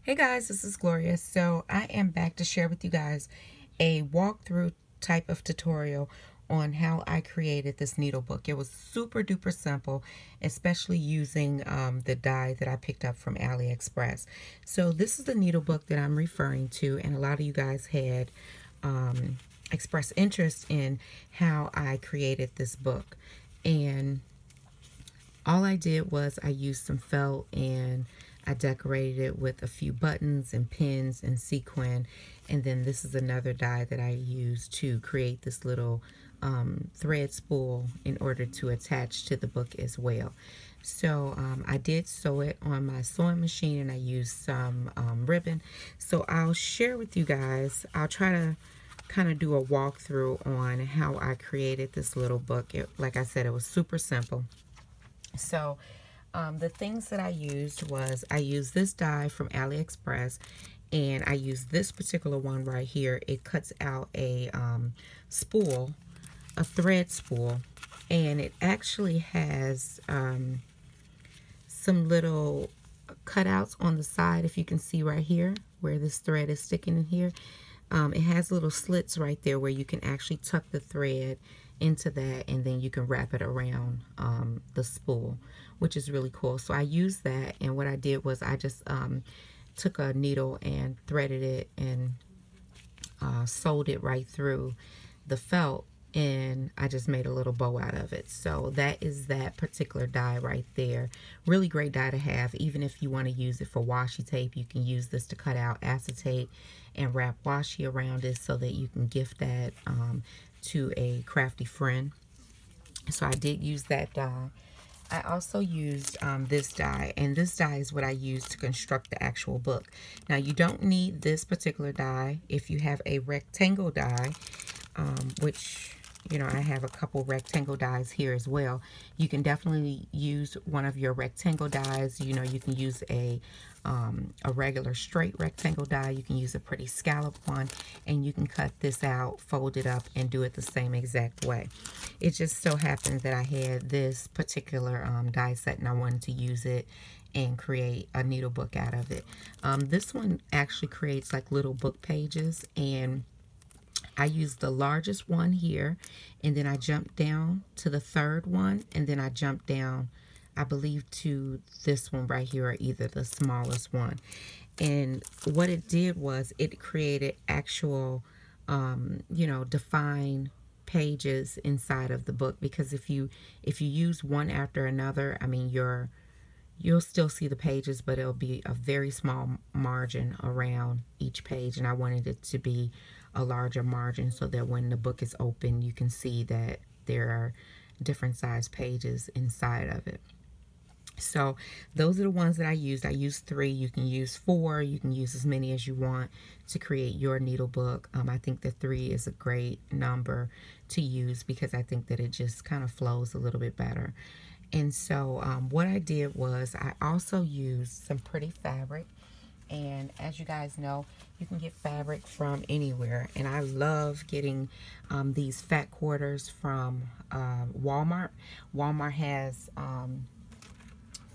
Hey guys, this is Gloria. So I am back to share with you guys a walkthrough type of tutorial on how I created this needle book. It was super duper simple, especially using the die that I picked up from Aliexpress. So this is the needle book that I'm referring to, and a lot of you guys had expressed interest in how I created this book. And all I did was I used some felt and I decorated it with a few buttons and pins and sequin. And then this is another die that I used to create this little thread spool in order to attach to the book as well. So I did sew it on my sewing machine, and I used some ribbon. So I'll share with you guys, I'll try to kind of do a walkthrough on how I created this little book. Like I said, it was super simple. So the things that I used was I used this die from Aliexpress, and I used this particular one right here. It cuts out a spool, a thread spool, and it actually has some little cutouts on the side. If you can see right here where this thread is sticking in here, it has little slits right there where you can actually tuck the thread into that, and then you can wrap it around the spool, which is really cool. So I used that, and what I did was I just took a needle and threaded it and sewed it right through the felt, and I just made a little bow out of it. So that is that particular die right there. Really great die to have. Even if you want to use it for washi tape, you can use this to cut out acetate and wrap washi around it so that you can gift that to a crafty friend. So I did use that die. I also used this die, and this die is what I used to construct the actual book. Now, you don't need this particular die if you have a rectangle die, which, you know, I have a couple rectangle dies here as well. You can definitely use one of your rectangle dies. You know, you can use a regular straight rectangle die. You can use a pretty scalloped one, and you can cut this out, fold it up, and do it the same exact way. It just so happened that I had this particular die set, and I wanted to use it and create a needle book out of it. This one actually creates like little book pages, and I used the largest one here, and then I jumped down to the third one, and then I jumped down, I believe, to this one right here, or either the smallest one. And what it did was it created actual, you know, defined pages inside of the book, because if you use one after another, I mean, you'll still see the pages, but it'll be a very small margin around each page, and I wanted it to be a larger margin so that when the book is open, you can see that there are different size pages inside of it. So those are the ones that I used. I used 3. You can use 4. You can use as many as you want to create your needle book. I think the 3 is a great number to use because I think that it just kind of flows a little bit better. And so what I did was I also used some pretty fabric. And as you guys know, you can get fabric from anywhere. And I love getting these fat quarters from Walmart. Walmart has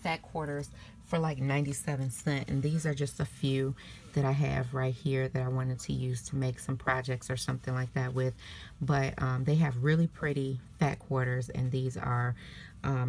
fat quarters for like 97 cents. And these are just a few that I have right here that I wanted to use to make some projects or something like that with. But they have really pretty fat quarters, and these are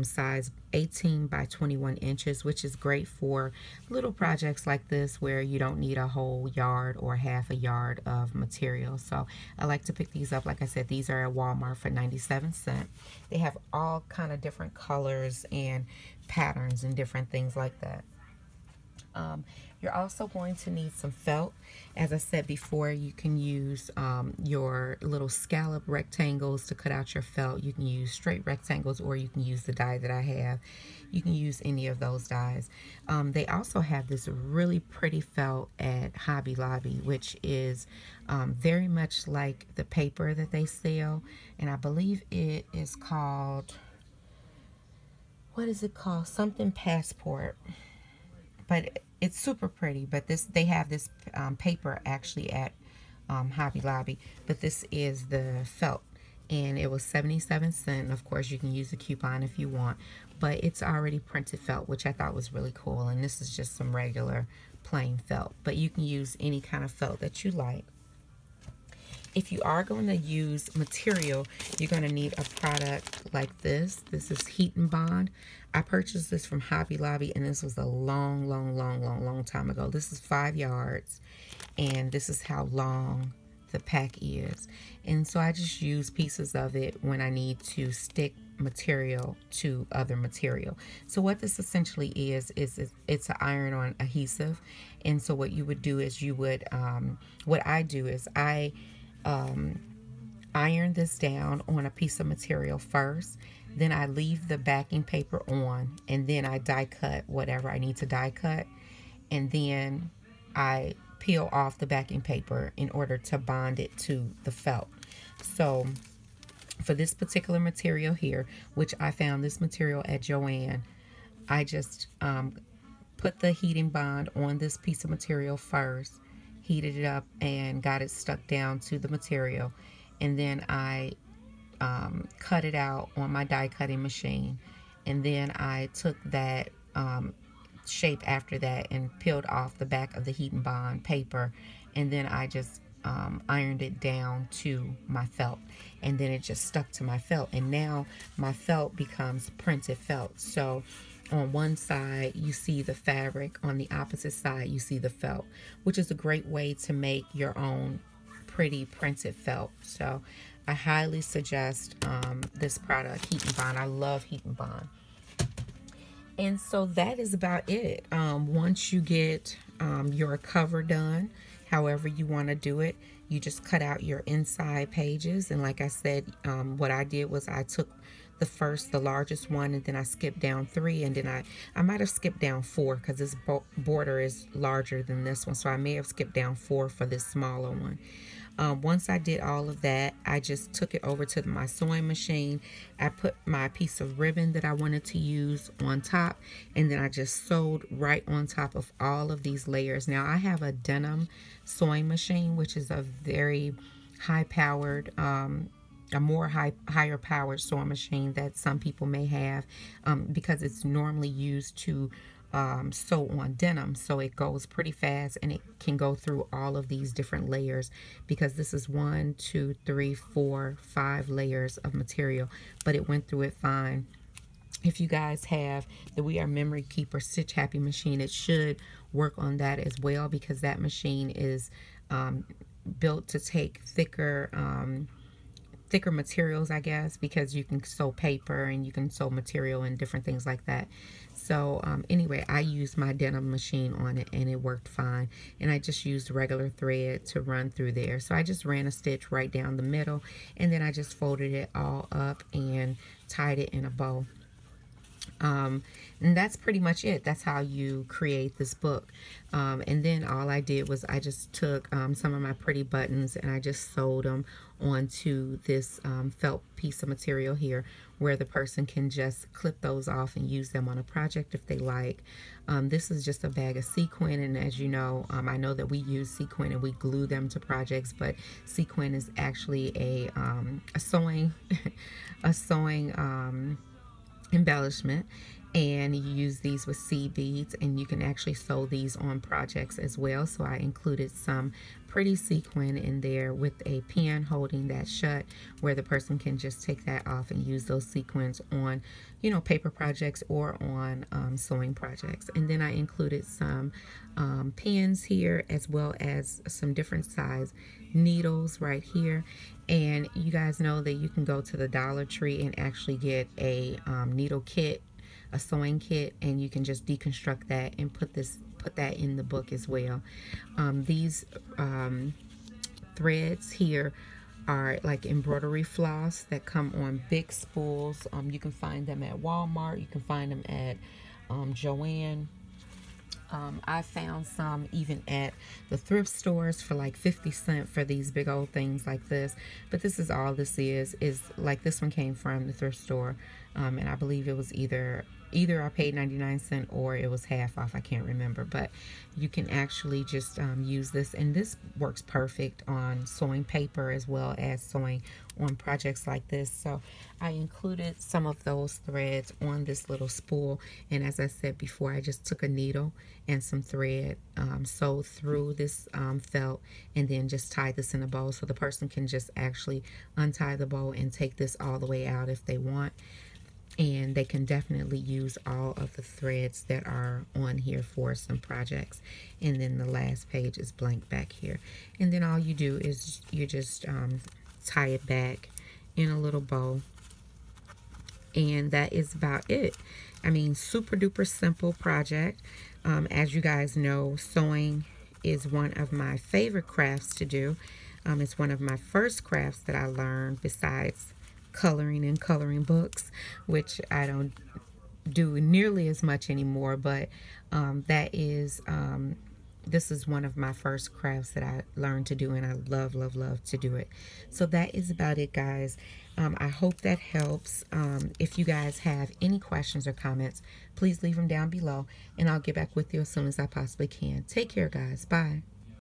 size 18 by 21 inches, which is great for little projects like this where you don't need a whole yard or half a yard of material. So I like to pick these up. Like I said, these are at Walmart for 97 cents. They have all kind of different colors and patterns and different things like that. You're also going to need some felt. As I said before, you can use your little scallop rectangles to cut out your felt. You can use straight rectangles, or you can use the die that I have. You can use any of those dies. They also have this really pretty felt at Hobby Lobby, which is very much like the paper that they sell. And I believe it is called, what is it called? Something Passport. But it's super pretty. But they have this paper actually at Hobby Lobby. But this is the felt. and it was 77 cents. Of course, you can use a coupon if you want, but it's already printed felt, which I thought was really cool. And this is just some regular plain felt, but you can use any kind of felt that you like. If you are going to use material, you're going to need a product like this. This is Heat and Bond. I purchased this from Hobby Lobby, and this was a long time ago. This is 5 yards, and this is how long the pack is. And so I just use pieces of it when I need to stick material to other material. So what this essentially is it's an iron-on adhesive. And so what you would do is you would, what I do is I iron this down on a piece of material first. Then I leave the backing paper on, and then I die cut whatever I need to die cut. And then I peel off the backing paper in order to bond it to the felt. So for this particular material here, which I found this material at Joann, I just put the heating bond on this piece of material first, heated it up, and got it stuck down to the material. And then I cut it out on my die cutting machine. And then I took that shape after that and peeled off the back of the heat and bond paper, and then I just ironed it down to my felt, and then it just stuck to my felt, and now my felt becomes printed felt. So on one side you see the fabric, on the opposite side you see the felt, which is a great way to make your own pretty printed felt. So I highly suggest this product, Heat and Bond. I love Heat and Bond. And so that is about it. Once you get your cover done, however you want to do it, you just cut out your inside pages. And like I said, what I did was I took the largest one, and then I skipped down 3, and then I might have skipped down 4 because this border is larger than this one. So I may have skipped down 4 for this smaller one. Once I did all of that, I just took it over to my sewing machine. I put my piece of ribbon that I wanted to use on top, and then I just sewed right on top of all of these layers. Now I have a denim sewing machine, which is a very high-powered, higher powered sewing machine that some people may have, because it's normally used to sew on denim, so it goes pretty fast, and it can go through all of these different layers, because this is 1, 2, 3, 4, 5 layers of material, but it went through it fine. If you guys have the We Are Memory Keeper Stitch Happy machine, it should work on that as well, because that machine is built to take thicker materials, I guess, because you can sew paper and you can sew material and different things like that. So anyway, I used my denim machine on it, and it worked fine. And I just used regular thread to run through there. So I just ran a stitch right down the middle, and then I just folded it all up and tied it in a bow. And that's pretty much it. That's how you create this book. And then all I did was I just took some of my pretty buttons, and I just sewed them onto this felt piece of material here, where the person can just clip those off and use them on a project if they like. This is just a bag of sequin, and as you know, I know that we use sequin and we glue them to projects, but sequin is actually a sewing embellishment, and you use these with seed beads, and you can actually sew these on projects as well. So I included some pretty sequin in there with a pin holding that shut, where the person can just take that off and use those sequins on, you know, paper projects or on sewing projects. And then I included some pins here, as well as some different size needles right here. And you guys know that you can go to the Dollar Tree and actually get a needle kit, a sewing kit, and you can just deconstruct that and put that in the book as well. These threads here are like embroidery floss that come on big spools. You can find them at Walmart. You can find them at Joann. I found some even at the thrift stores for like 50 cents for these big old things like this. But this is all this is like, this one came from the thrift store, and I believe it was either either I paid 99 cents or it was half off. I can't remember, but you can actually just use this, and this works perfect on sewing paper as well as sewing on projects like this. So I included some of those threads on this little spool, and as I said before, I just took a needle and some thread, sewed through this felt, and then just tied this in a bow, so the person can just actually untie the bow and take this all the way out if they want. And they can definitely use all of the threads that are on here for some projects. And then the last page is blank back here, and then all you do is you just tie it back in a little bow, and that is about it. I mean, super duper simple project. As you guys know, sewing is one of my favorite crafts to do. It's one of my first crafts that I learned, besides coloring and coloring books, which I don't do nearly as much anymore, but this is one of my first crafts that I learned to do, and I love, love, love to do it. So that is about it, guys. I hope that helps. If you guys have any questions or comments, please leave them down below, and I'll get back with you as soon as I possibly can. Take care, guys. Bye.